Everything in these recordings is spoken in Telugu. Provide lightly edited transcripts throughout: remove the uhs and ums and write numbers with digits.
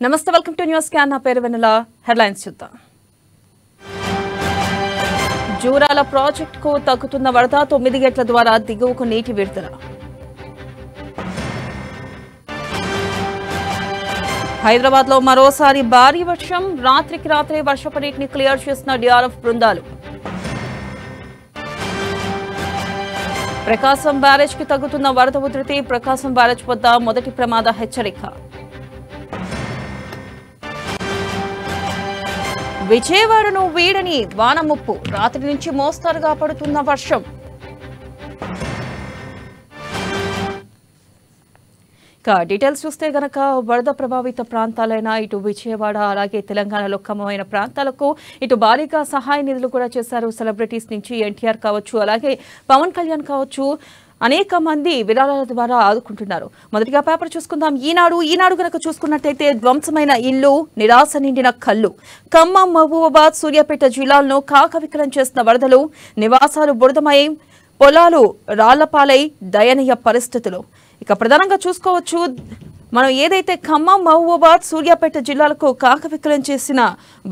నమస్తే వెల్కమ్ టు న్యూస్ స్కాన్. నా పేరు వెన్నెల. హెడ్లైన్స్ చూద్దాం. జూరాల ప్రాజెక్టుకు తగ్గుతున్న వరద 9 గేట్ల ద్వారా దిగువకు నీటి విడుదల. హైదరాబాద్ లో మరోసారి భారీ వర్షం. రాత్రికి రాత్రే వర్షపు నీటిని క్లియర్ చేసిన డిఆర్ఎఫ్ బృందాలు. ప్రకాశం బ్యారేజ్ కి తగ్గుతున్న వరద ఉధృతి. ప్రకాశం బ్యారేజ్ వద్ద మొదటి ప్రమాద హెచ్చరిక. విజయవాడను వీడని వాన ముప్పు. రాత్రి నుంచి మోస్తరుగా పడుతున్న వర్షం. డీటెయిల్స్ చూస్తే గనక వరద ప్రభావిత ప్రాంతాలైన ఇటు విజయవాడ అలాగే తెలంగాణలో ఖమ్మమైన ప్రాంతాలకు ఇటు భారీగా సహాయ నిధులు కూడా చేశారు. సెలబ్రిటీస్ నుంచి ఎన్టీఆర్ కావచ్చు, అలాగే పవన్ కళ్యాణ్ కావచ్చు, అనేక మంది విరాళాల ద్వారా ఆదుకుంటున్నారు. మొదటిగా పేపర్ చూసుకుందాం. ఈనాడు గనక చూసుకున్నట్టయితే ధ్వంసమైన ఇల్లు, నిరాశ నిండిన కళ్ళు. ఖమ్మం, మహబూబాబాద్, సూర్యాపేట జిల్లాలను కాకవికలం చేసిన వరదలు. నివాసాలు బురదమై, పొలాలు రాళ్లపాలై దయనీయ పరిస్థితులు. ఇక ప్రధానంగా చూసుకోవచ్చు, మనం ఏదైతే ఖమ్మం, మహబూబాబాద్, సూర్యాపేట జిల్లాలకు కాకవికలం చేసిన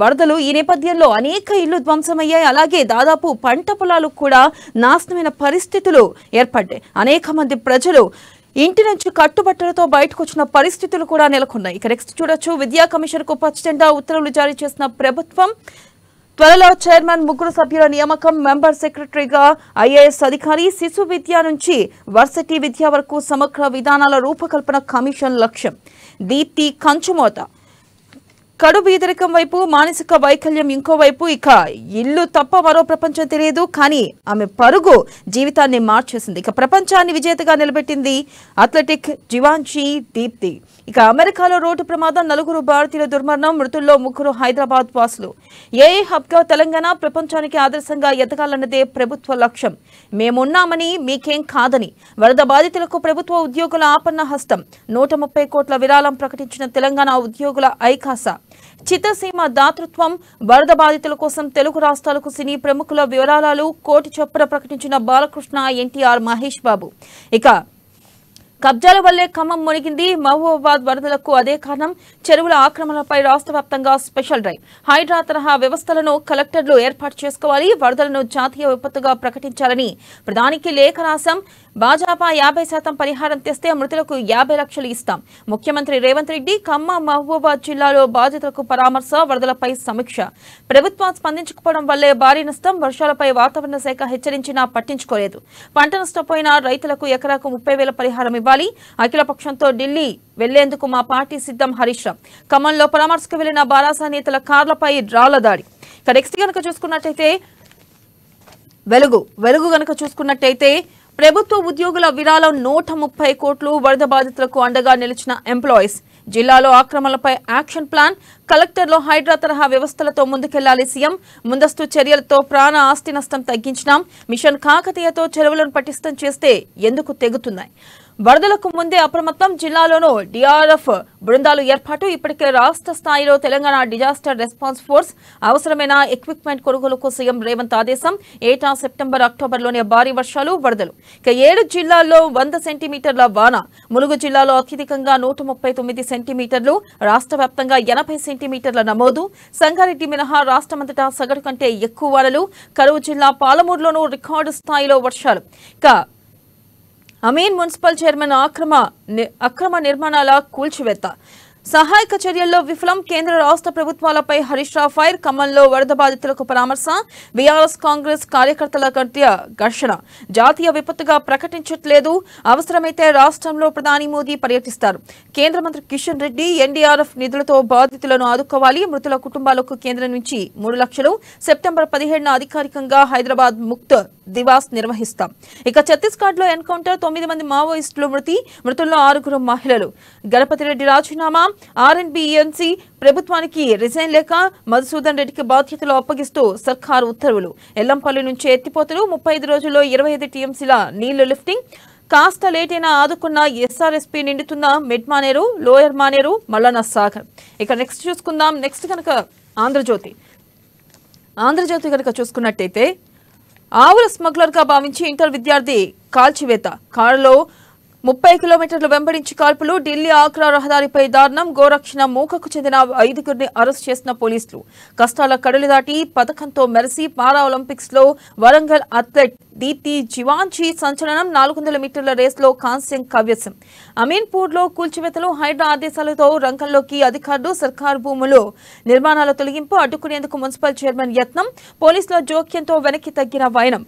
వరదలు, ఈ నేపథ్యంలో అనేక ఇళ్లు ధ్వంసమయ్యాయి. అలాగే దాదాపు పంట పొలాలు కూడా నాశనమైన పరిస్థితులు ఏర్పడ్డాయి. అనేక మంది ప్రజలు ఇంటి నుంచి కట్టుబట్టలతో బయటకు వచ్చిన పరిస్థితులు కూడా నెలకొన్నాయి. ఇక నెక్స్ట్ చూడొచ్చు. విద్యా కమిషన్ కు పచ్చజెండా ఉత్తర్వులు జారీ చేసిన ప్రభుత్వం. త్వరలో చైర్మన్, 3 సభ్యుల నియామకం. మెంబర్ సెక్రటరీగా ఐఏఎస్ అధికారి. శిశు విద్య నుంచి వర్సిటీ విద్య వరకు సమగ్ర విధానాల రూపకల్పన కమిషన్ లక్ష్యం. దీప్తి కంచుమోత. కడు బీదరికం వైపు, మానసిక వైకల్యం ఇంకోవైపు. ఇక ఇల్లు తప్ప మరో ప్రపంచం తెలియదు, కానీ ఆమె పరుగు జీవితాన్ని మార్చేసింది. ఇక ప్రపంచాన్ని విజేతగా నిలబెట్టింది అథ్లెటిక్ జివాన్షి దీప్తి. ఇక అమెరికాలో రోడ్డు ప్రమాదం. 4 భారతీయుల దుర్మరణం. మృతుల్లో 3 హైదరాబాద్ వాసులు. ఏఏ హబ్గా తెలంగాణ ప్రపంచానికి ఆదర్శంగా ఎదగాలన్నదే ప్రభుత్వ లక్ష్యం. మేమున్నామని, మీకేం కాదని. వరద బాధితులకు ప్రభుత్వ ఉద్యోగుల ఆపన్న హస్తం. 130 కోట్ల విరాళం ప్రకటించిన తెలంగాణ ఉద్యోగుల ఐకాస. చిత్తసీమ దాతృత్వం. వరద బాధితుల కోసం తెలుగు రాష్ట్రాలకు సినీ ప్రముఖుల వివరాలు. 1 కోటి చొప్పున ప్రకటించిన బాలకృష్ణ, ఎన్టీఆర్, మహేష్ బాబు. ఇక కబ్జాల వల్లే ఖమ్మం మునిగింది. మహబూబాబాద్ వరదలకు అదే కారణం. చెరువుల ఆక్రమణలపై రాష్ట్ర వ్యాప్తంగా స్పెషల్ డ్రైవ్. హైడ్రా తరహా వ్యవస్థలను కలెక్టర్లు ఏర్పాటు చేసుకోవాలి. వరదలను జాతీయ విపత్తుగా ప్రకటించాలని ప్రధానికి లేఖ రాశాం. భాజపా 50% పరిహారం తెస్తే మృతులకు 50 లక్షలు ఇస్తాం. ముఖ్యమంత్రి రేవంత్ రెడ్డి. ఖమ్మం, మహబూబాబాద్ జిల్లాలో బాధితులకు పరామర్శ. వరదలపై సమీక్ష. ప్రభుత్వం స్పందించకపోవడం వల్లే భారీ నష్టం. వర్షాలపై వాతావరణ శాఖ హెచ్చరించినా పట్టించుకోలేదు. పంట నష్టపోయిన రైతులకు ఎకరాకు 30,000 పరిహారం ఇవ్వాలి. అఖిలపక్షంతో ఢిల్లీ వెళ్లేందుకు మా పార్టీ సిద్ధం. హరీష్ రావు. ఖమ్మంలో పరామర్శకు వెళ్లిన బారాసా నేతల కార్లపై రాళ్ల దాడి. ఇక నెక్స్ట్ గనక చూసుకున్నట్టయితే వెలుగు గనక చూసుకున్నట్టయితే ప్రభుత్వ ఉద్యోగుల విరాళం 130 కోట్లు. వరద బాధితులకు అండగా నిలిచిన ఎంప్లాయీస్. జిల్లాలో ఆక్రమణలపై యాక్షన్ ప్లాన్. కలెక్టర్లో హైడ్రా తరహా వ్యవస్థలతో ముందుకెళ్లాలి సీఎం. ముందస్తు చర్యలతో ప్రాణ ఆస్తి నష్టం తగ్గించినాం. మిషన్ కాకతీయతో చెరువులను పటిష్టం చేస్తే ఎందుకు తెగుతున్నాయి. వరదలకు ముందే అప్రమత్తం. జిల్లాలోనూ డిఆర్ఎఫ్ బృందాలు ఏర్పాటు. ఇప్పటికే రాష్ట్ర స్థాయిలో తెలంగాణ డిజాస్టర్ రెస్పాన్స్ ఫోర్స్. అవసరమైన ఎక్విప్మెంట్ కొనుగోలుకు సీఎం రేవంత్ ఆదేశం. ఏటా సెప్టెంబర్, అక్టోబర్లోనే భారీ వర్షాలు, వరదలు. ఇక 7 జిల్లాల్లో 100 సెంటీమీటర్ల వాన. ములుగు జిల్లాలో అత్యధికంగా 139 సెంటీమీటర్లు. రాష్ట్ర వ్యాప్తంగా 80 సెంటీమీటర్ల నమోదు. సంగారెడ్డి మినహా రాష్ట్రమంతటా సగటు కంటే ఎక్కువ వానలు. కరువు జిల్లా పాలమూరులోనూ రికార్డు స్థాయిలో వర్షాలు. ఇక అమీన్ మున్సిపల్ చైర్మన్ అక్రమ నిర్మాణాల కూల్చివేత. సహాయక చర్యల్లో విఫలం. కేంద్ర రాష్ట్ర ప్రభుత్వాలపై హరీష్ రావు ఫైర్. ఖమ్మంలో వరద బాధితులకు పరామర్శ. బీఆర్ఎస్ కాంగ్రెస్ కార్యకర్తల మధ్య ఘర్షణ. జాతీయ విపత్తుగా ప్రకటించట్లేదు. అవసరమైతే రాష్ట్రంలో ప్రధాని మోదీ పర్యటిస్తారు. కేంద్ర మంత్రి కిషన్ రెడ్డి. ఎన్డీఆర్ఎఫ్ నిధులతో బాధితులను ఆదుకోవాలి. మృతుల కుటుంబాలకు కేంద్రం నుంచి 3 లక్షలు. సెప్టెంబర్ 17న అధికారికంగా హైదరాబాద్ ముక్త్ దివాస్ నిర్వహిస్తాం. ఇక ఛత్తీస్గఢ్ లో ఎన్కౌంటర్. 9 మంది మావోయిస్టులు మృతి. మృతుల్లో 6 మహిళలు. గణపతి రెడ్డి రాజీనామా. ఆర్ఎన్బిఎన్సీ ప్రభుత్వానికి రిజైన్ లేక మధుసూదన్ రెడ్డికి బాధ్యతలు అప్పగిస్తూ సర్కారు ఉత్తర్వులు. ఎల్లంపల్లి నుంచి ఎత్తిపోతలు. 35 రోజుల్లో 25 టీఎంసీల నీళ్లు లిఫ్టింగ్. కాస్త లేటైనా ఆదుకున్న ఎస్ఆర్ఎస్పీ. నిండుతున్న మిడ్ మానేరు, లోయర్ మానేరు, మల్లన్న సాగర్. ఇక నెక్స్ట్ చూసుకుందాం. నెక్స్ట్ కనుక ఆంధ్రజ్యోతి కనుక చూసుకున్నట్టయితే ఆవుల స్మగ్లర్ గా భావించి ఇంటర్ విద్యార్థి కాల్చివేత. కారులో 30 కిలోమీటర్లు వెంబడించి కాల్పులు. ఢిల్లీ ఆగ్రా రహదారిపై దారుణం. గోరక్షణ మూకకు చెందిన 5గురిని అరెస్ట్ చేసిన పోలీసులు. కష్టాల కడలు దాటి పథకంతో మెరిసి పారా ఒలింపిక్స్ లో వరంగల్ అథ్లెట్ దీప్తి జీవాంజీ సంచలనం. 400 మీటర్ల రేసులో కాంస్యం కవ్యసం. అమీన్పూర్ లో కూల్చివేతలు. హైడ్రా ఆదేశాలతో రంగంలోకి అధికారులు. సర్కారు భూములు నిర్మాణాల తొలగింపు అడ్డుకునేందుకు మున్సిపల్ చైర్మన్ యత్నం. పోలీసుల జోక్యంతో వెనక్కి తగ్గిన వైనం.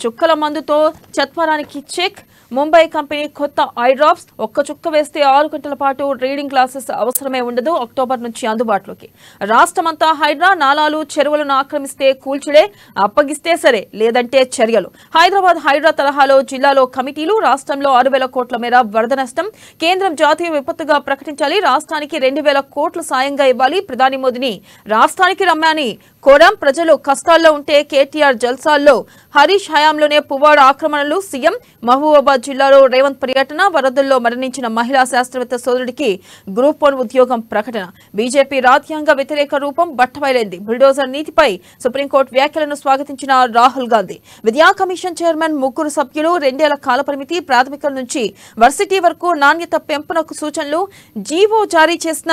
చుక్కల మందుతో చత్వరానికి చెక్. ముంబై కంపెనీ కొత్త ఐ డ్రాప్స్. ఒక్క చుక్క వేస్తే 6 గంటల పాటు రీడింగ్ క్లాసెస్ అవసరమే ఉండదు. అక్టోబర్ నుంచి అందుబాటులోకి. రాష్ట్రమంతా హైడ్రా. నాలాలు చెరువులను ఆక్రమిస్తే కూల్చుడే, అప్పగిస్తే సరే, లేదంటే చర్యలు. హైదరాబాద్ హైడ్రా తరహాలో జిల్లాలో కమిటీలు. రాష్ట్రంలో 6,000 కోట్ల మేర వరద నష్టం. కేంద్రం జాతీయ విపత్తుగా ప్రకటించాలి. రాష్ట్రానికి 2,000 కోట్లు సాయంగా ఇవ్వాలి. ప్రధాని మోదీని రాష్ట్రానికి రమ్మని కోరాం. ప్రజలు కష్టాల్లో ఉంటే కేటీఆర్ జల్సాల్లో. హరీష్ హయాంలోనే పువ్వాడ ఆక్రమణలు. సీఎం మహబూబాబాద్ జిల్లాలో రేవంత్ పర్యటన. వరదల్లో మరణించిన మహిళా శాస్త్రవేత్త సోదరుడికి గ్రూప్ 1 ఉద్యోగం ప్రకటన. బీజేపీ రాజ్యాంగ వ్యతిరేక రూపం బట్టబయలైంది. బుల్డోజర్ నీతిపై సుప్రీంకోర్టు వ్యాఖ్యలను స్వాగతించిన రాహుల్ గాంధీ. విద్యా కమిషన్ చైర్మన్ 3 సభ్యులు. 2 ఏళ్ల కాలపరిమితి. ప్రాథమికం నుంచి వర్సిటీ వరకు నాణ్యత పెంపునకు సూచనలు. జీవో జారీ చేసిన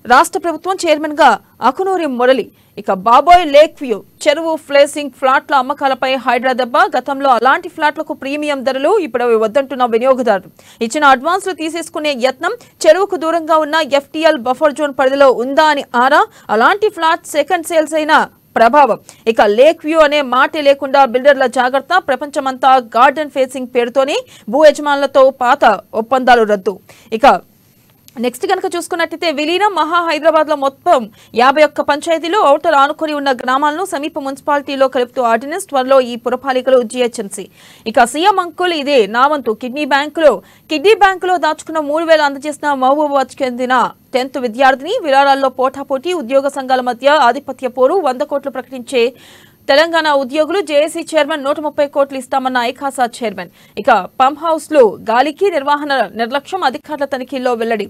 రాష్ట్ర ప్రభుత్వం. చైర్మన్ గా అకునూరి మురళి. బాబోయ్ లేక్ వ్యూ చెరువు ఫ్లేసింగ్ ఫ్లాట్ల అమ్మకాలపై హైడ్రా దెబ్బ. గతంలో అలాంటి ఫ్లాట్లకు ప్రీమియం ధరలు. ఇప్పుడు అవి వద్దంటున్న వినియోగదారులు. ఇచ్చిన అడ్వాన్స్లు తీసేసుకునే యత్నం. చెరువుకు దూరంగా ఉన్న FTL బఫర్ జోన్ పరిధిలో ఉందా అని ఆరా. అలాంటి ఫ్లాట్ సెకండ్ సేల్స్ అయిన ప్రభావం. లేక్ వ్యూ అనే మాటే లేకుండా బిల్డర్ల జాగ్రత్త. ప్రపంచమంతా గార్డెన్ ఫేసింగ్ పేరుతోనే భూ యజమానులతో పాత ఒప్పందాలు రద్దు. నెక్స్ట్ కనుక చూసుకున్నట్టయితే విలీనం. మహా హైదరాబాద్ లో మొత్తం 51 పంచాయతీలు. ఔటర్ ఆనుకొని ఉన్న గ్రామాలను సమీప మున్సిపాలిటీలో కలుపుతూ ఆర్డినెన్స్. త్వరలో ఈ పురపాలికలు GHMC. సీఎం అంకుల్ ఇదే నా వంతు. కిడ్నీ బ్యాంకులో దాచుకున్న 3,000 అందజేసిన మహబూబాబాద్ చెందిన 10th విద్యార్థిని. విరాళాల్లో పోటాపోటీ. ఉద్యోగ సంఘాల మధ్య ఆధిపత్య పోరు. 100 కోట్లు ప్రకటించే తెలంగాణ ఉద్యోగులు. జేఏసీ చైర్మన్ 130 కోట్లు ఇస్తామన్న ఐకాసా చైర్మన్. పంప్ హౌస్ లో గాలికి నిర్వహణ నిర్లక్ష్యం. అధికారుల తనిఖీల్లో వెల్లడి.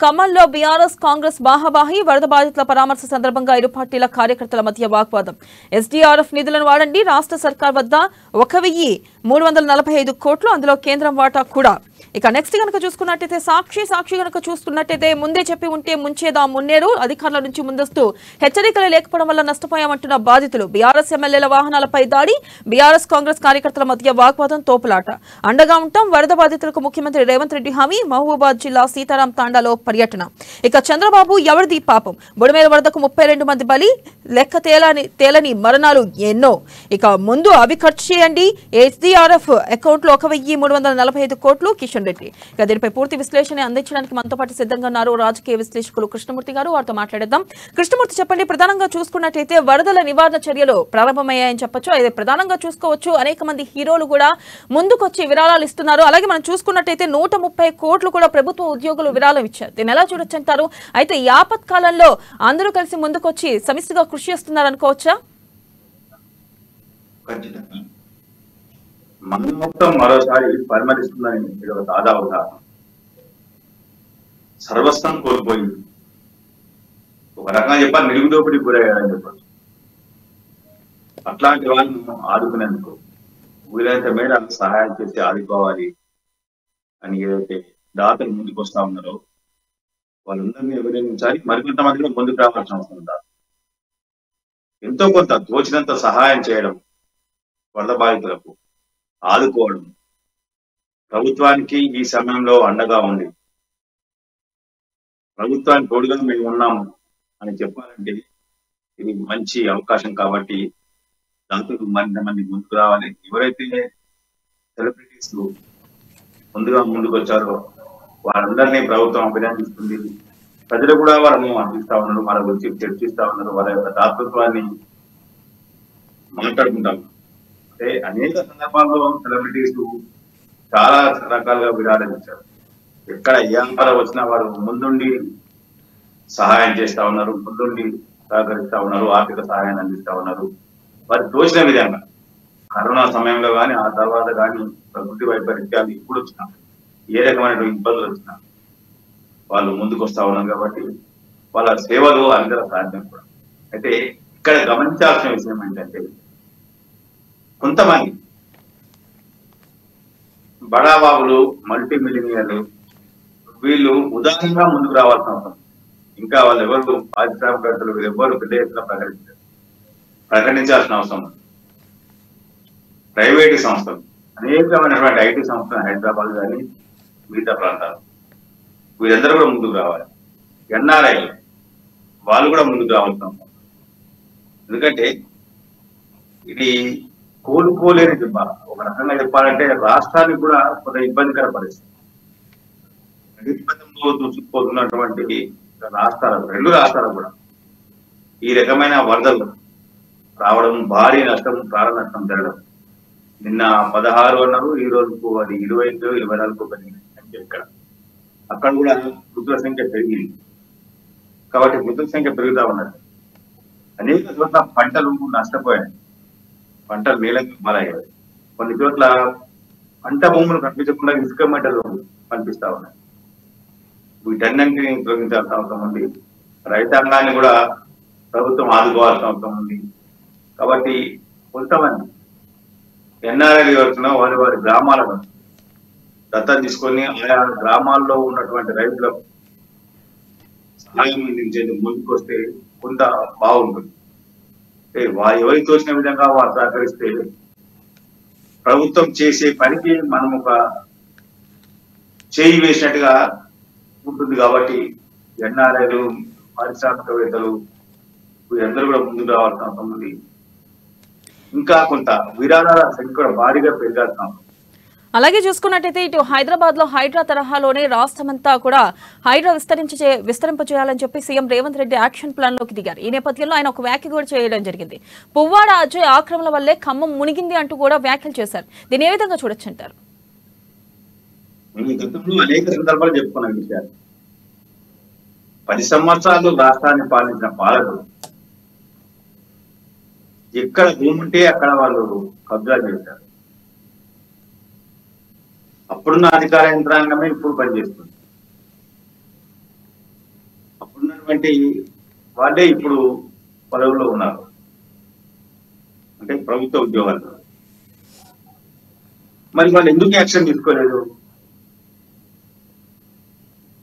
ఖమ్మంలో బీఆర్ఎస్ కాంగ్రెస్ బాహాబాహి. వరద బాధితుల పరామర్శ సందర్భంగా ఇరు పార్టీల కార్యకర్తల మధ్య వాగ్వాదం. SDRF నిధులను వాడండి. రాష్ట్ర సర్కార్ వద్ద 1,345 కోట్లు. అందులో కేంద్రం వాటా కూడా. నెక్స్ట్ కనుక చూసుకున్నట్టయితే సాక్షి కనుక చూసుకున్నట్టయితే ముందే చెప్పి ఉంటే ముంచేదా మున్నేరు. అధికారుల నుంచి ముందస్తు హెచ్చరికలు లేకపోవడం వల్ల నష్టపోయామంటున్న బాధితులు. బీఆర్ఎస్ ఎమ్మెల్యేల వాహనాలపై దాడి. బీఆర్ఎస్ కాంగ్రెస్ కార్యకర్తల మధ్య వాగ్వాదం. తోపులాట. అండగా ఉంటాం. వరద బాధితులకు ముఖ్యమంత్రి రేవంత్ రెడ్డి హామీ. మహబూబాబాద్ జిల్లా సీతారాం తాండాలో పర్యటన. చంద్రబాబు ఎవరిది పాపం. బుడమేరు వరదకు 32 మంది బలి. లెక్క తేలని మరణాలు ఎన్నో. ముందు అవి ఖర్చు చేయండి. SDRF అకౌంట్ లో 1,345 కోట్లు. కిషన్ రెడ్డి. దీనిపై పూర్తి విశ్లేషణ అందించడానికి మనతో పాటు సిద్ధంగా ఉన్నారు రాజకీయ విశ్లేషకులు కృష్ణమూర్తి గారు. వారితో మాట్లాడేద్దాం. కృష్ణమూర్తి, చెప్పండి, ప్రధానంగా చూసుకున్నట్టయితే వరదల నివారణ చర్యలు ప్రారంభమయ్యాయని చెప్పొచ్చు. అయితే ప్రధానంగా చూసుకోవచ్చు అనేక మంది హీరోలు కూడా ముందుకొచ్చి విరాళాలు ఇస్తున్నారు. అలాగే మనం చూసుకున్నట్టయితే 130 కోట్లు కూడా ప్రభుత్వ ఉద్యోగులు విరాళం ఇచ్చారు. దీన్ని ఎలా చూడొచ్చు అంటారు? అయితే ఈ ఆపత్కాలంలో అందరూ కలిసి ముందుకొచ్చి సమిష్టిగా కృషి చేస్తున్నారు అనుకోవచ్చా? మన మొత్తం మరోసారి పరిమళిస్తుందని ఇది ఒక తాజా ఉదాహరణ. సర్వస్వం కోల్పోయింది. ఒక రకంగా చెప్పాలి, నిలుగుదోపిడి గురయ్యారని చెప్పచ్చు. అట్లాంటి వాళ్ళను ఆదుకునేందుకు వీలైనంత మేర సహాయం చేసి ఆదుకోవాలి అని ఏదైతే దాతలు ముందుకు వస్తా ఉన్నారో వాళ్ళందరినీ అభినందించాలి. మరికొంతమంది కూడా ముందుకు రావాల్సిన అవసరం ఉంటారు. ఎంతో కొంత తోచినంత సహాయం చేయడం, వరద బాధితులకు ఆదుకోవడం, ప్రభుత్వానికి ఈ సమయంలో అండగా ఉండి ప్రభుత్వానికి తోడుగా మేము ఉన్నాము అని చెప్పాలంటే ఇది మంచి అవకాశం. కాబట్టి దాంతో మరింత మంది ముందుకు రావాలి. ఎవరైతే సెలబ్రిటీస్ ముందుకు వచ్చారో వాళ్ళందరినీ ప్రభుత్వం అభినందిస్తుంది. ప్రజలు కూడా వాళ్ళని అందిస్తా ఉన్నారు, వాళ్ళ గురించి చర్చిస్తా ఉన్నారు, వాళ్ళ యొక్క దాతృత్వాన్ని మాట్లాడుకుంటాం. అంటే అనేక సందర్భాల్లో సెలబ్రిటీస్ చాలా రకాలుగా విరాళాలు ఇచ్చారు. ఎక్కడ ఏ ఆపద వచ్చినా వారు ముందుండి సహాయం చేస్తా ఉన్నారు, ముందుండి సహకరిస్తా ఉన్నారు, ఆర్థిక సహాయాన్ని అందిస్తా ఉన్నారు. వారు తోచిన విధంగా కరోనా సమయంలో కానీ ఆ తర్వాత కానీ ప్రకృతి వైపరీత్యాలు ఇప్పుడు వచ్చినా ఏ రకమైన ఇబ్బందులు వచ్చినా వాళ్ళు ముందుకు వస్తా ఉన్నారు. కాబట్టి వాళ్ళ సేవలు అందరూ సాధ్యం కూడా. అయితే ఇక్కడ గమనించాల్సిన విషయం ఏంటంటే కొంతమంది బడాబాబులు, మల్టీ మిలినియర్లు వీళ్ళు ఉదాహరణగా ముందుకు రావాల్సిన అవసరం. ఇంకా వాళ్ళు ఎవరు పారిశ్రామికవేత్తలు ఎవరు పెద్ద ఎత్తున ప్రకటించాల్సిన అవసరం. ప్రైవేటు సంస్థలు అనేకమైనటువంటి ఐటీ సంస్థలు హైదరాబాద్ కానీ మిగతా ప్రాంతాలు వీళ్ళందరూ కూడా ముందుకు రావాలి. ఎన్ఆర్ఐ వాళ్ళు కూడా ముందుకు రావాల్సిన అవసరం. ఎందుకంటే ఇది కోలుకోలేని దెబ్బ. ఒక రకంగా చెప్పాలంటే రాష్ట్రానికి కూడా కొంత ఇబ్బందికర పరిస్థితి. ప్రతిపదంలో దూసుకుపోతున్నటువంటి రాష్ట్రాలు, 2 రాష్ట్రాలు కూడా ఈ రకమైన వరదలు రావడం, భారీ నష్టం, ప్రాణ నష్టం జరగడం. నిన్న 16 అన్నారు, ఈ రోజుకు అది 25, 24 పెరిగింది అని చెప్పారు. అక్కడ కూడా మృతుల సంఖ్య పెరిగింది. కాబట్టి మృతుల సంఖ్య పెరుగుతూ ఉన్నది. అనేక చోట్ల పంటలు నష్టపోయాయి, పంటలు నీళ్ళకి మారయ్యాయి. కొన్ని చోట్ల పంట భూములు కనిపించకుండా ఇసుక మెట్టలు కనిపిస్తా ఉన్నాయి. వీటన్నింటినీ ఉపయోగించాల్సిన అవసరం ఉంది. రైతాంగాన్ని కూడా ప్రభుత్వం ఆదుకోవాల్సిన అవసరం ఉంది. కాబట్టి కొంతమంది ఎన్ఆర్ఐలు ఎవరుతున్నా వారి గ్రామాలను దత్తత తీసుకొని ఆయా గ్రామాల్లో ఉన్నటువంటి రైతులకు సహాయం అందించేందుకు ముందుకొస్తే కొంత బాగుంటుంది. ఎవరికి తోచిన విధంగా వారు సహకరిస్తే ప్రభుత్వం చేసే పనికి మనం ఒక చేయి వేసినట్టుగా ఉంటుంది. కాబట్టి ఎన్ఆర్ఐలు, పారిశ్రామికవేత్తలు వీరందరూ కూడా ముందుకు రావాల్సిన అవసరం ఉంది. ఇంకా కొంత విరాళాల సంఖ్య కూడా భారీగా పెరగాల్సిన అవసరం. అలాగే చూసుకున్నట్టయితే ఇటు హైదరాబాద్ లో హైడ్రా తరహాలోనే రాష్ట్రమంతా కూడా హైడ్రా విస్తరింపజేయాలని చెప్పి CM Revanth Reddy action plan లోకి దిగారు. ఈ నేపథ్యంలో ఆయన ఒక వ్యాఖ్య కూడా చేయడం జరిగింది. పువ్వాడ అజయ్ ఆక్రమణ వల్లే ఖమ్మం మునిగింది అంటూ కూడా వ్యాఖ్యలు చేశారు. దీన్ని ఏ విధంగా చూడొచ్చు అంటారు? గతంలో అనేక సందర్భాలు చెప్పుకున్న విషయాలు. 10 సంవత్సరాలు రాష్ట్రాన్ని పాలించిన పాలకులు ఎక్కడ భూమి ఉంటే అక్కడ వాళ్ళు కబ్జాలు చేశారు. అప్పుడున్న అధికార యంత్రాంగమే ఇప్పుడు పనిచేస్తుంది. అప్పుడున్నటువంటి వాళ్ళే ఇప్పుడు పదవుల్లో ఉన్నారు, అంటే ప్రభుత్వ ఉద్యోగాలు. మరి వాళ్ళు ఎందుకు యాక్షన్ తీసుకోలేదు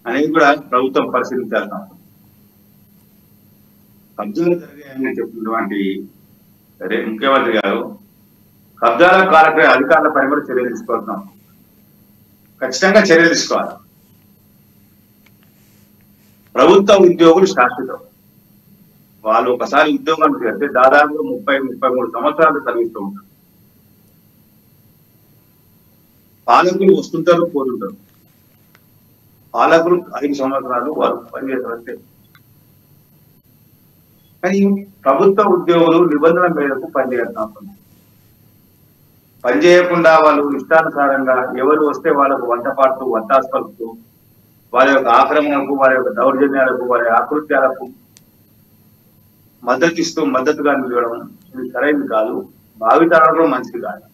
అనేది కూడా ప్రభుత్వం పరిశీలించాల్సిన అవసరం. కబ్జాలు జరిగాయని చెప్తున్నటువంటి ముఖ్యమంత్రి గారు కబ్జాల కాలపై అధికారులపై కూడా చర్యలు తీసుకోవాల్సిన, ఖచ్చితంగా చర్యలు తీసుకోవాలి. ప్రభుత్వ ఉద్యోగులు శాశ్వతం. వాళ్ళు ఒకసారి ఉద్యోగానికి వెళ్తే దాదాపు 30-33 సంవత్సరాలు సర్వీస్తూ ఉంటారు. పాలకులు వస్తుంటారు, పోతుంటారు. పాలకులు 5 సంవత్సరాలు వారు పనిచేస్తారంటే. కానీ ప్రభుత్వ ఉద్యోగులు నిబంధనల మేరకు పనిచేయాల్సిన అవసరం. పనిచేయకుండా వాళ్ళు ఇష్టానుసారంగా ఎవరు వస్తే వాళ్ళకు వంటపాటు, వత్తాసు పలుకుతూ వారి యొక్క ఆక్రమణకు, వారి యొక్క దౌర్జన్యాలకు, వారి ఆకృత్యాలకు మద్దతుగా నిలవడం ఇది సరైనది కాదు, భావితరాలలో మంచిది కాదు.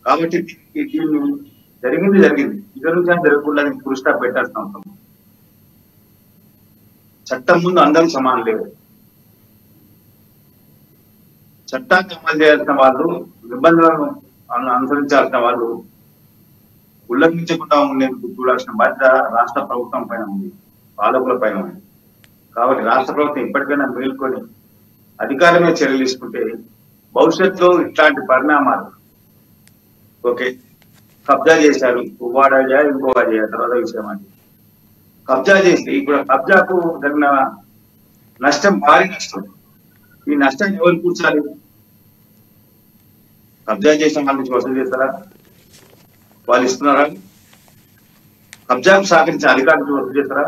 కాబట్టి దీన్ని జరిగింది. ఇక నుంచి జరగకుండా ఫుల్ స్టాప్ పెట్టాల్సిన అవసరం. చట్టం ముందు అందరూ సమానం లేదు. చట్టాన్ని అమలు చేయాల్సిన వాళ్ళు, నిబంధనలను అనుసరించాల్సిన వాళ్ళు ఉల్లంఘించకుండా ఉండేందుకు చూడాల్సిన బాధ్యత రాష్ట్ర ప్రభుత్వం పైన ఉంది, పాలకుల పైన ఉంది. కాబట్టి రాష్ట్ర ప్రభుత్వం ఇప్పటికైనా మేల్కొని అధికారమే చర్యలు తీసుకుంటే భవిష్యత్తులో ఇట్లాంటి పరిణామాలు, ఓకే కబ్జా చేశారు, పువ్వాడ ఇంకో తర్వాత విషయం అని కబ్జా చేసి ఇప్పుడు కబ్జాకు జరిగిన నష్టం, భారీ నష్టం. ఈ నష్టాన్ని ఎవరు కూర్చాలి? కబ్జా చేసిన వాళ్ళ నుంచి వసూలు చేస్తారా? వాళ్ళు ఇస్తున్నారా? కబ్జాకు సహకరించిన అధికారుల నుంచి వసూలు చేస్తారా?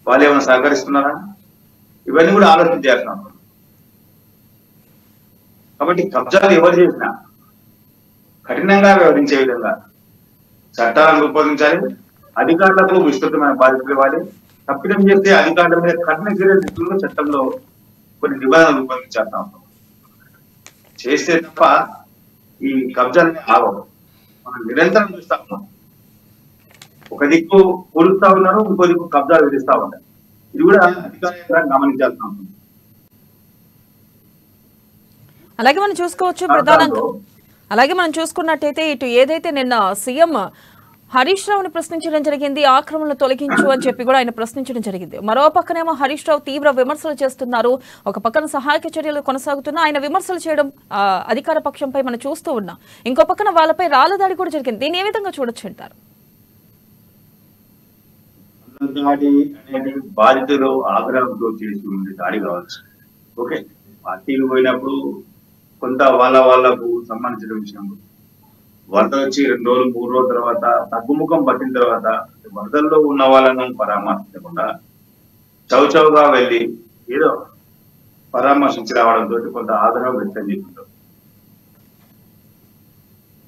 వాళ్ళు ఏమైనా సహకరిస్తున్నారా? ఇవన్నీ కూడా ఆలోచించాల్సిన. కాబట్టి కబ్జాలు ఎవరు చేసినా కఠినంగా వ్యవహరించే విధంగా చట్టాలను రూపొందించాలి. అధికారులకు విస్తృతమైన బాధ్యతలు ఇవ్వాలి. తప్పిదం చేస్తే అధికారుల మీద కఠిన చర్యలు చట్టంలో కొన్ని నిబంధనలు రూపొందించాల్సిన అవసరం. చేస్తే తప్ప ఈ కబ్జాలని ఆగవు. మనం నిరంతరం చూస్తా ఉన్నాం. ఒక దిక్కు కూలుస్తా ఉన్నారు, ఇంకో దిక్కు కబ్జాలు విధిస్తా ఉంటారు. ఇది కూడా అధికార గమనించాల్సిన అవసరం. అలాగే మనం చూసుకోవచ్చు ప్రధానంగా అలాగే మనం చూసుకున్నట్టయితే ఇటు ఏదైతే నిన్న సీఎం హరీష్ రావుని ప్రశ్నించడం జరిగింది, ఆక్రమణలు తొలగించు అని చెప్పి కూడా ఆయన ప్రశ్నించడం జరిగింది. మరో పక్కనేమో హరీష్ రావు తీవ్ర విమర్శలు చేస్తున్నారు. ఒక పక్కన సహాయక చర్యలు కొనసాగుతున్నా ఆయన విమర్శలు చేయడం అధికార పక్షంపై మనం చూస్తూ ఉన్నాం. ఇంకో పక్కన వాళ్ళపై రాళ్ల దాడి కూడా జరిగింది. దీన్ని ఏ విధంగా చూడొచ్చు అంటారు? దాడి అనేది బాధితులు ఆగ్రహంతో చేసి ఉండే దాడి కావచ్చు. ఓకే, పార్టీలు పోయినప్పుడు కొంత వాళ్ళకు సంబంధించిన విషయం, వరద వచ్చి 2 రోజులు 3 రోజుల తర్వాత తగ్గుముఖం పట్టిన తర్వాత వరదల్లో ఉన్న వాళ్ళను పరామర్శించకుండా చౌచౌగా వెళ్ళి ఏదో పరామర్శించి రావడంతో కొంత ఆగ్రహం వ్యక్తం చేస్తుంటారు.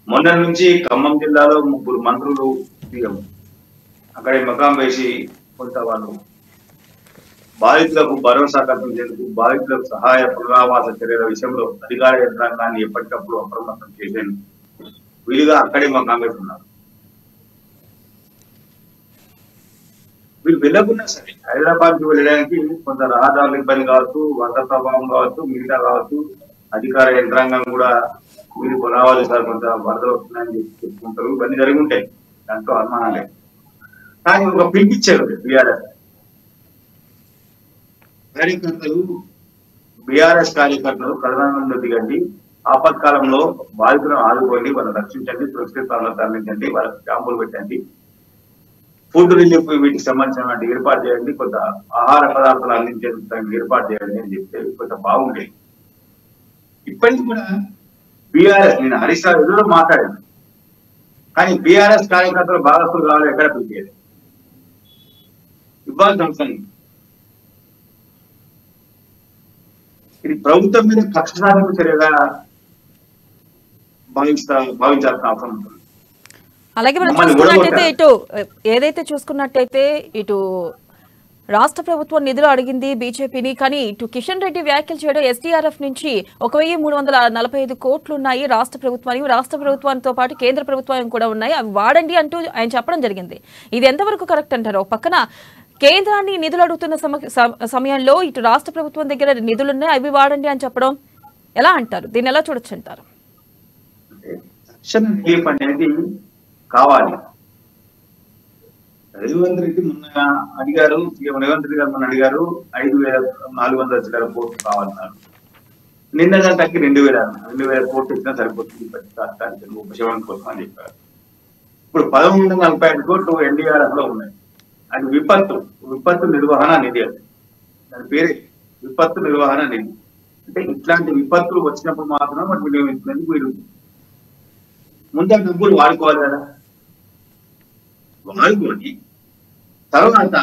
మొన్న నుంచి ఖమ్మం జిల్లాలో 3 మంత్రులు అక్కడే మకాం వేసి కొంత వాళ్ళు బాధితులకు భరోసా కల్పించేందుకు, బాధితులకు సహాయ పునరావాస చర్యల విషయంలో అధికార యంత్రాంగాన్ని ఎప్పటికప్పుడు అప్రమత్తం చేసేందుకు వీలుగా అక్కడే మకాం వేస్తున్నారు. వీళ్ళు వెళ్ళకున్నా సరే హైదరాబాద్ కు వెళ్ళడానికి కొంత రహదారుల ఇబ్బంది కావచ్చు, వరద ప్రభావం కావచ్చు, మిగతా కావచ్చు, అధికార యంత్రాంగం కూడా వీళ్ళు కొనవాలి సార్ కొంత వరద వస్తున్నాయని చెప్పుకుంటారు. ఇవన్నీ జరిగి ఉంటాయి, దాంట్లో అనుమానాలే. కానీ ఒక పిలిపించారు బీఆర్ఎస్ కార్యకర్తలు ప్రధానంలో దిగండి, ఆపత్కాలంలో బాధితులను ఆదుకోండి, వాళ్ళని రక్షించండి, సురక్షితంగా తరలించండి, వాళ్ళకి క్యాంపులు పెట్టండి, ఫుడ్ రిలీఫ్ వీటికి సంబంధించిన ఏర్పాటు చేయండి, కొంత ఆహార పదార్థాలు అందించేందుకు ఏర్పాటు చేయండి అని చెప్తే కొంత బాగుండేది. ఇప్పటికి కూడా బీఆర్ఎస్, నేను హరీష్ రావు ఎదురు మాట్లాడాను, కానీ బీఆర్ఎస్ కార్యకర్తలు భాగస్తులు కావాలి ఎక్కడ పిలిచేది ఇవ్వాల్సిన అవసరం. ఇది ప్రభుత్వం మీద కక్ష సాధింపు చర్యగా భావించాల్సిన అవసరం ఉంటుంది. అలాగే మనం చూసుకున్నట్టయితే ఇటు ఏదైతే చూసుకున్నట్టయితే ఇటు రాష్ట్ర ప్రభుత్వం నిధులు అడిగింది బీజేపీని, కానీ ఇటు కిషన్ రెడ్డి వ్యాఖ్యలు చేయడం ఎస్డీఆర్ఎఫ్ నుంచి 1345 కోట్లు ఉన్నాయి రాష్ట్ర ప్రభుత్వానికి, రాష్ట్ర ప్రభుత్వానికి పాటు కేంద్ర ప్రభుత్వం కూడా ఉన్నాయి, అవి వాడండి అంటూ ఆయన చెప్పడం జరిగింది. ఇది ఎంతవరకు కరెక్ట్ అంటారు? ఒక పక్కన కేంద్రాన్ని నిధులు అడుగుతున్న సమయంలో ఇటు రాష్ట్ర ప్రభుత్వం దగ్గర నిధులున్నాయి, అవి వాడండి అని చెప్పడం ఎలా అంటారు? దీన్ని ఎలా చూడొచ్చు అంటారు? అనేది కావాలి. రేవంత్ రెడ్డి మొన్న అడిగారు, రేవంత్ రెడ్డి గారు మొన్న అడిగారు 5400 కోట్లు కావాలన్నారు. నిన్న దానికి 2000 కోట్లు ఇచ్చినా సరిపోతుంది ఉపశమనం కోసం అని చెప్పారు. ఇప్పుడు 1145 కోట్లు ఎన్డీఆర్ఎఫ్ లో ఉన్నాయి. అది విపత్తు నిర్వహణ నిధి, అది దాని పేరే విపత్తు నిర్వహణ నిధి. అంటే ఇట్లాంటి విపత్తులు వచ్చినప్పుడు మాత్రం వాటి వినియోగించినందుకు వీరు ముందు డబ్బులు వాడుకోవాలి కదా, వాడుకొని తర్వాత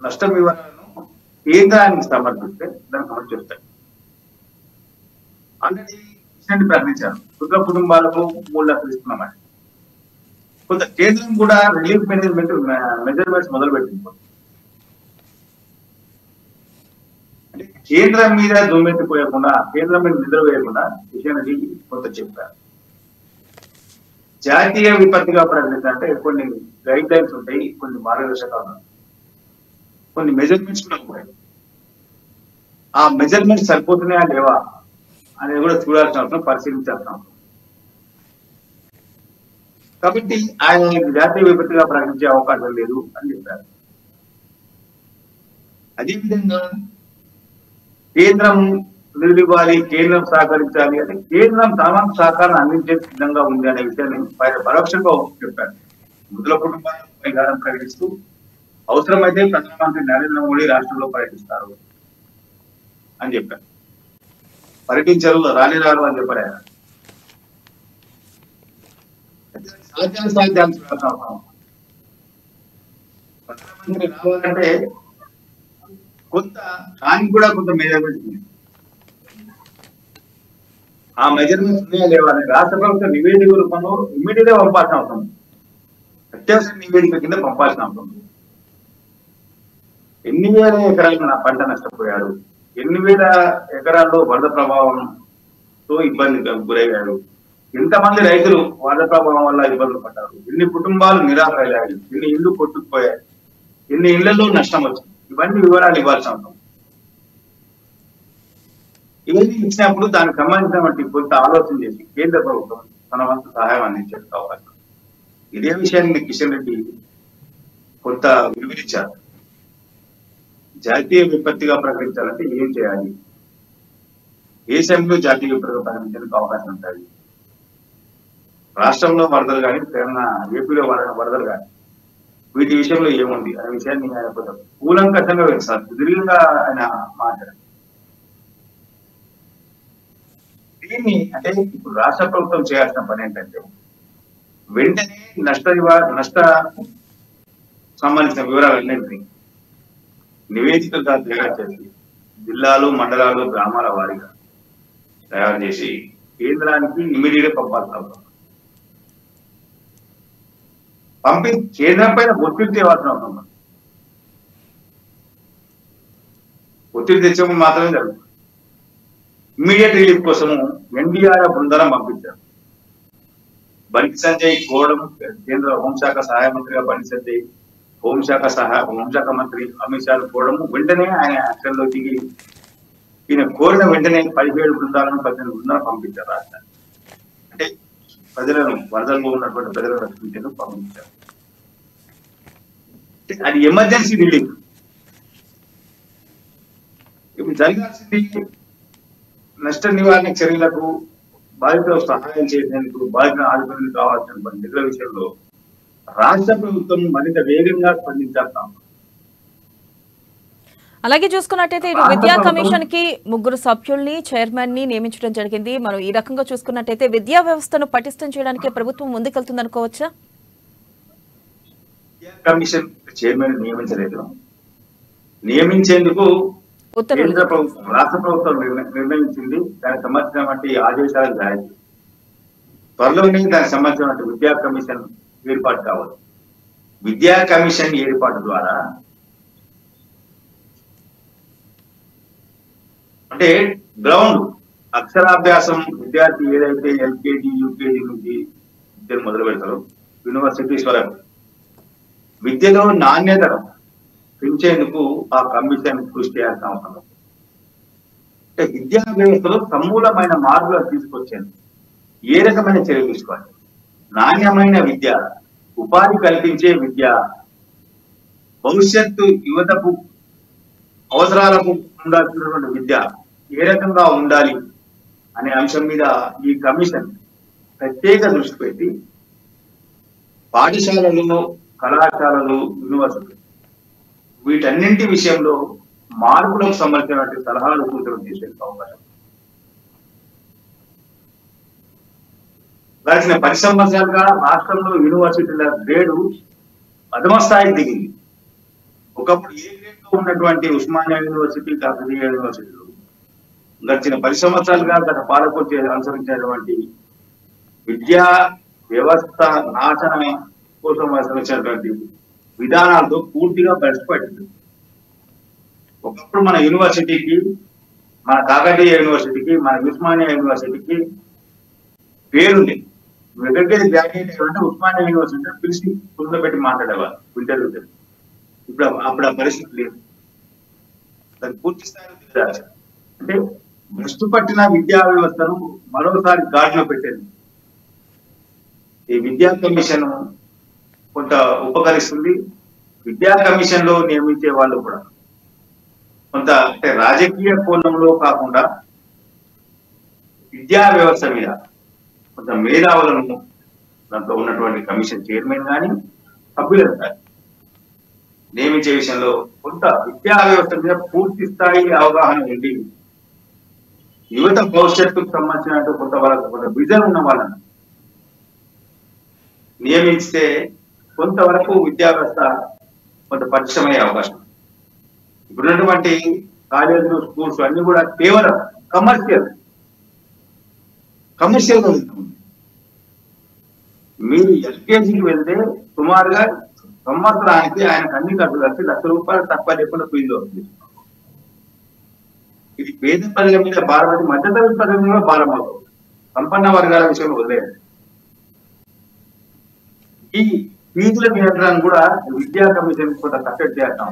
నష్ట వివరాలను కేంద్రానికి సమర్పిస్తే దానికి అమలు చేస్తాయి. ఆల్రెడీ విషయాన్ని ప్రకటించారు, కుటుంబ కుటుంబాలకు 3 లక్షలు ఇస్తున్నామని. కొంత కేంద్రం కూడా రిలీఫ్ మెజర్మెంట్స్ మొదలు పెట్టింది. అంటే కేంద్రం మీద దుమ్మెత్తిపోయకుండా, కేంద్రం మీద నిద్ర వేయకుండా విషయాన్ని కొంత చెప్పారు. జాతీయ విపత్తిగా ప్రకటించాలంటే కొన్ని గైడ్ లైన్స్ ఉంటాయి, కొన్ని మార్గదర్శకాలు, కొన్ని మెజర్మెంట్స్ కూడా ఉంటాయి. ఆ మెజర్మెంట్స్ సరిపోతున్నాయా లేవా అనేది కూడా చూడాల్సిన అవసరం, పరిశీలించాల్సిన అవసరం. కాబట్టి ఆయన జాతీయ విపత్తిగా ప్రకటించే అవకాశం లేదు అని చెప్పారు. అదేవిధంగా కేంద్రం నిధులు ఇవ్వాలి, కేంద్రం సహకరించాలి అంటే కేంద్రం తమ సహకారం అందించే సిద్ధంగా ఉంది అనే విషయాన్ని పరోక్షంగా చెప్పారు. మృతుల కుటుంబాలను పరిహారం ప్రకటిస్తూ అవసరమైతే ప్రధానమంత్రి నరేంద్ర మోడీ రాష్ట్రంలో పర్యటిస్తారు అని చెప్పారు. పర్యటించారు, రారు అని చెప్పారు. ఆయన సాధ్యాలు ప్రధానమంత్రి రావాలంటే కొంత దానికి కూడా కొంత మెజర్మెంట్స్ ఉంది. ఆ మెజర్మెంట్స్ ఉన్నాయా లేవని రాష్ట్ర ప్రభుత్వ నివేదిక రూపంలో ఇమ్మీడియట్ గా పంపాల్సిన అవసరం, అత్యవసర నివేదిక కింద పంపాల్సిన అవసరం. ఎన్ని వేల ఎకరాలు నా పంట నష్టపోయారు, ఎన్ని వేల ఎకరాల్లో వరద ప్రభావంతో ఇబ్బంది గురయ్యారు, ఎంతమంది రైతులు వరద ప్రభావం వల్ల ఇబ్బందులు పడ్డారు, ఎన్ని కుటుంబాలు నిరాశయ్యాయి, ఎన్ని ఇళ్లు కొట్టుకుపోయాయి, ఎన్ని ఇళ్లలో నష్టం వచ్చింది, ఇవన్నీ వివరాలు ఇవ్వాల్సిన అవసరం. ఏది ఇచ్చినప్పుడు దానికి సంబంధించినటువంటి కొంత ఆలోచన చేసి కేంద్ర ప్రభుత్వం తన వంతు సహాయం అందించే అవకాశం. ఇదే విషయాన్ని కిషన్ రెడ్డి కొంత వివరించారు. జాతీయ విపత్తిగా ప్రకటించాలంటే ఏం చేయాలి, ఏ సమయంలో జాతీయ విపత్తిగా ప్రకటించడానికి అవకాశం ఉంటుంది, రాష్ట్రంలో వరదలు కానీ తెలంగాణ ఏపీలో వరదలు కానీ వీటి విషయంలో ఏముంది అనే విషయాన్ని ఆయన కొంచెం కూలంకషంగా సార్ సుదీర్ఘంగా ఆయన మాట్లాడారు. దీన్ని అంటే ఇప్పుడు రాష్ట్ర ప్రభుత్వం చేయాల్సిన పని ఏంటంటే వెంటనే నష్ట సంబంధించిన వివరాలన్నింటినీ నివేదికగా తయారు చేసి జిల్లాలు, మండలాలు, గ్రామాల వారీగా తయారు చేసి కేంద్రానికి ఇమీడియట్ పంపాల్సిన అవసరం. కేంద్రం పైన ఒత్తిడి తేవాల్సిన అవసరం. ఒత్తిడి తెచ్చినప్పుడు మాత్రమే జరుగుతుంది. ఇమ్మీడియట్ రిలీఫ్ కోసము ఎన్డీఆర్ఎఫ్ బృందాలను పంపించారు. బండి సంజయ్ కోవడం కేంద్ర హోంశాఖ సహాయ మంత్రిగా బండి సంజయ్, హోంశాఖ మంత్రి అమిత్ షా కోవడము వెంటనే ఆయన యాక్షన్ లో దిగి ఈయన కోరిన వెంటనే 17 బృందాలను 18 బృందాలను పంపించారు రాష్ట్రానికి. అంటే ప్రజలను వరదల్లో ఉన్నటువంటి ప్రజలను రక్షించేందుకు పంపించారు. అది ఎమర్జెన్సీ రిలీఫ్. ఇప్పుడు జరగాల్సింది నష్ట నివారణ చర్యలకు బాధితులకు సహాయం చేసేందుకు బాధితులను ఆదుకునేందుకు కావాల్సినటువంటి నిధుల విషయంలో రాష్ట్ర ప్రభుత్వం మరింత వేగంగా స్పందించాల్సిన. అలాగే చూసుకున్నట్టయితే ఇటు విద్యా కమిషన్ కి 3 సభ్యుల్ని చైర్మన్ ని నియమించడం జరిగింది. మనం ఈ రకంగా చూసుకున్నట్టయితే విద్యా వ్యవస్థను పటిష్టం చేయడానికి ప్రభుత్వం ముందుకెళ్తుంది అనుకోవచ్చా? విద్యా కమిషన్ చైర్మన్ నియమించలేదు. నియమించేందుకు కేంద్ర ప్రభుత్వం రాష్ట్ర ప్రభుత్వం నిర్ణయించింది. దానికి సంబంధించినటువంటి ఆదేశాలు జారీ చేసింది. త్వరలోనే దానికి సంబంధించినటువంటి విద్యా కమిషన్ ఏర్పాటు కావాలి. విద్యా కమిషన్ ఏర్పాటు ద్వారా అంటే గ్రౌండ్ అక్షరాభ్యాసం విద్యార్థి ఏదైతే ఎల్కేజీ, యూకేజీ నుంచి విద్యను మొదలు పెడతారో యూనివర్సిటీస్ వరకు విద్యలో నాణ్యత పెంచేందుకు ఆ కమిషన్ కృషి చేయాల్సిన అవసరం. అంటే విద్యా వ్యవస్థలో సమూలమైన మార్పులను తీసుకొచ్చేందుకు ఏ రకమైన చర్యలు తీసుకోవాలి? నాణ్యమైన విద్య, ఉపాధి కల్పించే విద్య, భవిష్యత్తు యువతకు అవసరాలకు ఉండాల్సినటువంటి విద్య ఏ రకంగా ఉండాలి అనే అంశం మీద ఈ కమిషన్ ప్రత్యేక దృష్టి పెట్టి పాఠశాలలు, కళాశాలలు, యూనివర్సిటీ వీటన్నింటి విషయంలో మార్పులకు సంబంధించినటువంటి సలహాలు సూచనలు చేసే అవకాశం. గడిచిన 10 సంవత్సరాలుగా రాష్ట్రంలో యూనివర్సిటీల గ్రేడు అధమ స్థాయికి దిగింది. ఒకప్పుడు ఏ గ్రేడ్ లో ఉన్నటువంటి ఉస్మానియా యూనివర్సిటీ, కాకతీయ యూనివర్సిటీలు గడిచిన 10 సంవత్సరాలుగా గత పాలకులు అనుసరించినటువంటి విద్యా వ్యవస్థ నాశనం కోసం అనుసరించినటువంటి విధానాలతో పూర్తిగా బయటపడింది. ఒకప్పుడు మన యూనివర్సిటీకి, మన కాకతీయ యూనివర్సిటీకి, మన ఉస్మానియా యూనివర్సిటీకి పేరుంది. ఎక్కడికైతే గ్రాడ్యుయేట్ అయ్యారంటే ఉస్మానియా యూనివర్సిటీ పిలిచి కూర్చోబెట్టి మాట్లాడేవారు ఇంటర్వ్యూ. అప్పుడు ఆ పరిస్థితి లేదు. దాన్ని పూర్తి స్థాయిలో అంటే భ్రష్టు పట్టిన విద్యా వ్యవస్థను మరోసారి గాడిలో పెట్టేది ఈ విద్యా కమిషన్ కొంత ఉపకరిస్తుంది. విద్యా కమిషన్ లో నియమించే వాళ్ళు కూడా కొంత అంటే రాజకీయ కోణంలో కాకుండా విద్యా వ్యవస్థ మీద కొంత మేధావులను దాంట్లో ఉన్నటువంటి కమిషన్ చైర్మన్ కానీ సభ్యులను కానీ నియమించే విషయంలో కొంత విద్యా వ్యవస్థ మీద పూర్తి స్థాయి అవగాహన ఉండి యువత భవిష్యత్తుకు సంబంధించినట్టు కొంత వాళ్ళకు కొంత విజన్ ఉన్న వాళ్ళని నియమిస్తే కొంతవరకు విద్యా వ్యవస్థ కొంత పటిష్టమయ్యే అవకాశం. ఇప్పుడున్నటువంటి కాలేజీలు, స్కూల్స్ అన్ని కూడా కేవలం కమర్షియల్ మీరు ఎల్కేజీకి వెళ్తే సుమారుగా సంవత్సరానికి ఆయనకు అన్ని ఖర్చులు కలిసి ₹1,00,000 తక్కువ లేకుండా ఫీజు అవుతుంది. ఇది పేద ప్రజల మీద భారపడి మధ్యతరగతి ప్రజల మీద భారం అవుతుంది. సంపన్న వర్గాల విషయంలో వదిలేయండి. ఈ ఫీజుల నియంత్రణ కూడా విద్యా కమిషన్ కొంత కట్టడి చేస్తాం.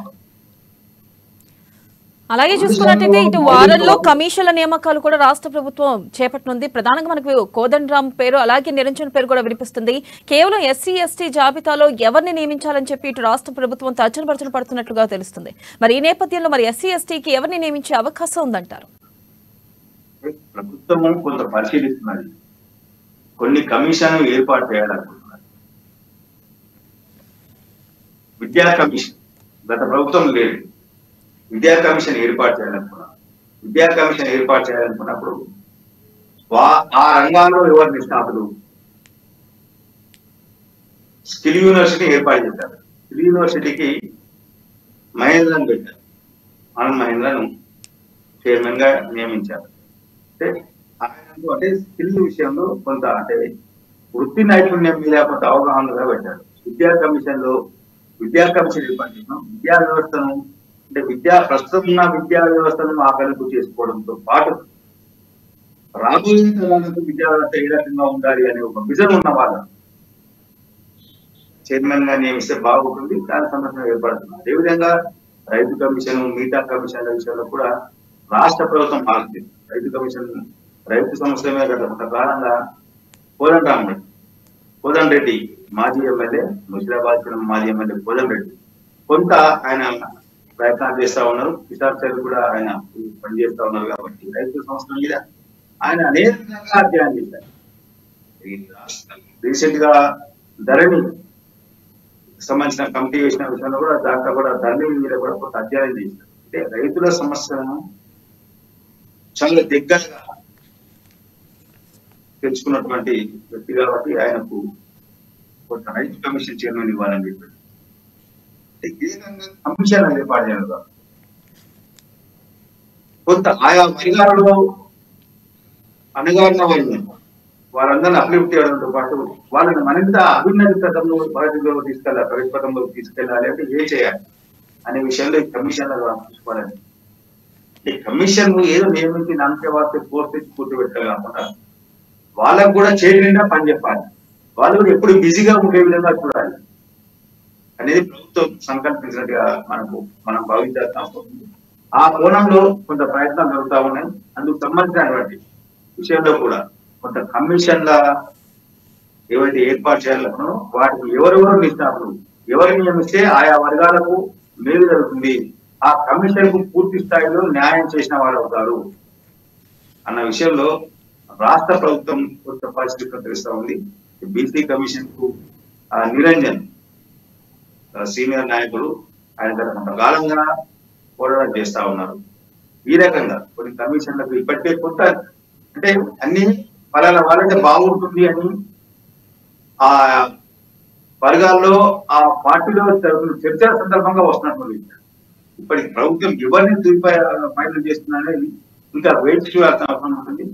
అలాగే చూసుకున్నట్టయితే ఇటు వారంలో కమిషన్ల నియామకాలు కూడా రాష్ట్ర ప్రభుత్వం చేపట్టనుంది. ప్రధానంగా మనకు కోదండరామ్ పేరు అలాగే నిరంజన్ పేరు కూడా వినిపిస్తుంది. కేవలం ఎస్సీ ఎస్టీ జాబితాలో ఎవరిని నియమించాలని చెప్పి ఇటు రాష్ట్ర ప్రభుత్వం తర్జన పడుతున్నట్లుగా తెలుస్తుంది. మరి ఈ నేపథ్యంలో మరి ఎస్సీ ఎస్టీకి ఎవరిని నియమించే అవకాశం ఉందంటారు? ప్రభుత్వం కొంత పరిశీలిస్తున్నది, కొన్ని కమిషన్లు ఏర్పాటు చేయాలనుకుంటున్నారు. విద్యా కమిషన్ గత ప్రభుత్వం లేదు, విద్యా కమిషన్ ఏర్పాటు చేయాలనుకున్నారు. విద్యా కమిషన్ ఏర్పాటు చేయాలనుకున్నప్పుడు ఆ రంగాల్లో ఎవరు నిష్ణాతులు, స్కిల్ యూనివర్సిటీ ఏర్పాటు చేశారు. స్కిల్ యూనివర్సిటీకి మహేంద్రను పెట్టారు, ఆనంద్ మహేంద్రను చైర్మన్ గా నియమించారు. అంటే స్కిల్ విషయంలో కొంత అంటే వృత్తి నైపుణ్యం మీద కొంత అవగాహనగా పెట్టారు. విద్యా కమిషన్ ఏర్పాటు చేసాం. విద్యా వ్యవస్థను అంటే ప్రస్తుతం ఉన్న విద్యా వ్యవస్థను ఆకలింపు చేసుకోవడంతో పాటు రాబోయే తరాలకు విద్యా వ్యవస్థ ఏ రకంగా ఉండాలి అనే ఒక విజన్ ఉన్న వాళ్ళ చైర్మన్ గా నియమిస్తే బాగుంటుంది. దాని సందర్భంగా ఏర్పడుతుంది. అదేవిధంగా రైతు కమిషన్, మిగతా కమిషన్ల విషయంలో కూడా రాష్ట్ర ప్రభుత్వం ఆలోచించింది. రైతు సమస్య మీద గత కొంతకాలంగా కోదండ రెడ్డి మాజీ ఎమ్మెల్యే, ముషిరాబాద్ మాజీ ఎమ్మెల్యే కోదండ రెడ్డి కొంత ఆయన ప్రయత్నాలు చేస్తా ఉన్నారు. కిసాన్ చైర్ కూడా ఆయన పనిచేస్తా ఉన్నారు. కాబట్టి రైతు సంస్థల మీద ఆయన అనేక విధంగా అధ్యయనం చేశారు. రీసెంట్ గా ధరణి సంబంధించిన కమిటీ వేసిన విషయంలో కూడా దాంట్లో కూడా ధరణి మీద కూడా కొంత అధ్యయనం చేశారు. అంటే రైతుల సమస్యలను చాలా దగ్గరగా తెలుసుకున్నటువంటి వ్యక్తి కాబట్టి ఆయనకు కొంత రైతు కమిషన్ చైర్మన్ ఇవ్వాలని చెప్పారు. కమిషన్ ఏర్పాటు చేయాలి. కొంత ఆయా వర్గాలలో అణగారిన వాళ్ళందరినీ అప్లిఫ్ట్ చేయడంతో పాటు వాళ్ళని మరింత అభ్యున్నతి పథంలో ప్రగతి పథంలో తీసుకెళ్ళాలి అంటే ఏం చేయాలి అనే విషయంలో ఈ కమిషన్లు చూసుకోవాలని. ఈ కమిషన్ ఏదో నియమించి నామకే వార్త కోర్టు కూర్చోబెట్టా కాకుండా వాళ్ళకు కూడా చేతి నిండా పని చెప్పాలి. వాళ్ళు కూడా ఎప్పుడు బిజీగా ఉండే విధంగా చూడాలి అనేది ప్రభుత్వం సంకల్పించినట్టుగా మనం భావించాల్సిన ఆ కోణంలో కొంత ప్రయత్నాలు జరుగుతూ ఉన్నాయి. అందుకు సంబంధించినటువంటి విషయంలో కూడా కొంత కమిషన్ల ఏవైతే ఏర్పాటు చేయాలనుకున్నారో వాటికి ఎవరెవరు నిష్ణాతులు, ఎవరు నియమిస్తే ఆయా వర్గాలకు మేలు జరుగుతుంది, ఆ కమిషన్ కు పూర్తి స్థాయిలో న్యాయం చేసిన వారు అవుతారు అన్న విషయంలో రాష్ట్ర ప్రభుత్వం కొంత పరిస్థితి తెలుస్తా ఉంది. బీసీ కమిషన్ కు నిరంజన్ సీనియర్ నాయకులు ఆయన గత కొంతకాలంగా పోరాటం చేస్తా ఉన్నారు. ఈ రకంగా కొన్ని కమిషన్లకు ఇప్పటికే కొంత అంటే అన్ని పలానా వాళ్ళంటే బాగుంటుంది అని ఆ వర్గాల్లో ఆ పార్టీలో జరుగుతున్న చర్చల సందర్భంగా వస్తున్నటువంటి ఇప్పటికి ప్రభుత్వం ఎవరిని ఫైనల్ చేస్తుందనేది ఇంకా వెయిట్ చేయాల్సిన అవసరం ఉంటుంది.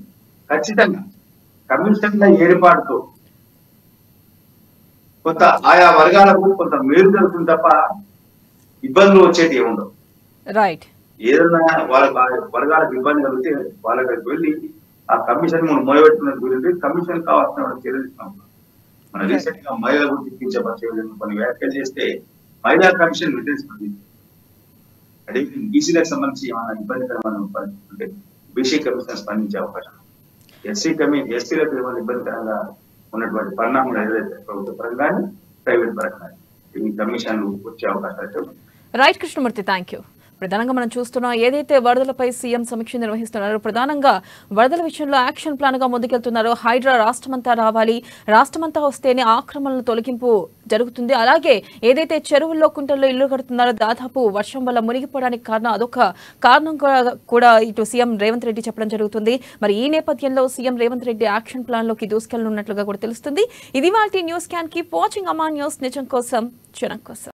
ఖచ్చితంగా కమిషన్ల ఏర్పాటుతో కొంత ఆయా వర్గాలకు కొంత మేలు జరుగుతుంది తప్ప ఇబ్బందులు వచ్చేది ఏముండవు. రైట్, ఏదన్నా వాళ్ళ వర్గాలకు ఇబ్బంది కలిగితే వాళ్ళకి వెళ్ళి ఆ కమిషన్ మనం మొదలుపెట్టుకున్న గురించి కమిషన్ కావాల్సిన చర్యలు ఇస్తున్నాం. మన రీసెంట్ గా మహిళల గురించి కించపరిచే కొన్ని వ్యాఖ్యలు చేస్తే మహిళా కమిషన్ నిర్దేశిస్తుంది. అదే బీసీలకు సంబంధించి ఏమైనా ఇబ్బందికరమైన పరిస్థితి ఉంటే బీసీ కమిషన్ స్పందించే అవకాశం, ఎస్సీలకు ఏమైనా ఇబ్బందికరంగా ఉన్నటువంటి పరిణామాలు ఏదైతే ప్రభుత్వ పరంగానే ప్రైవేట్ పరంగా ఈ కమిషన్లు వచ్చే అవకాశాలు. Right Krishnamurthy, thank you. ప్రధానంగా మనం చూస్తున్నాం ఏదైతే వరదలపై సీఎం సమీక్ష నిర్వహిస్తున్నారో ప్రధానంగా వరదల విషయంలో యాక్షన్ ప్లాన్ గా ముందుకెళ్తున్నారో హైడ్రా రాష్ట్రమంతా రావాలి, రాష్ట్రమంతా వస్తేనే ఆక్రమణల తొలగింపు జరుగుతుంది. అలాగే ఏదైతే చెరువుల్లో కుంటల్లో ఇల్లు కడుతున్నారో దాదాపు వర్షం వల్ల మునిగిపోవడానికి అదొక కారణం కూడా ఇటు సీఎం రేవంత్ రెడ్డి చెప్పడం జరుగుతుంది. మరి ఈ నేపథ్యంలో CM Revanth Reddy action plan లోకి దూసుకెళ్లనున్నట్లుగా కూడా తెలుస్తుంది. ఇది వాటి news can. Keep watching Ama news, నిజం కోసం జనం కోసం.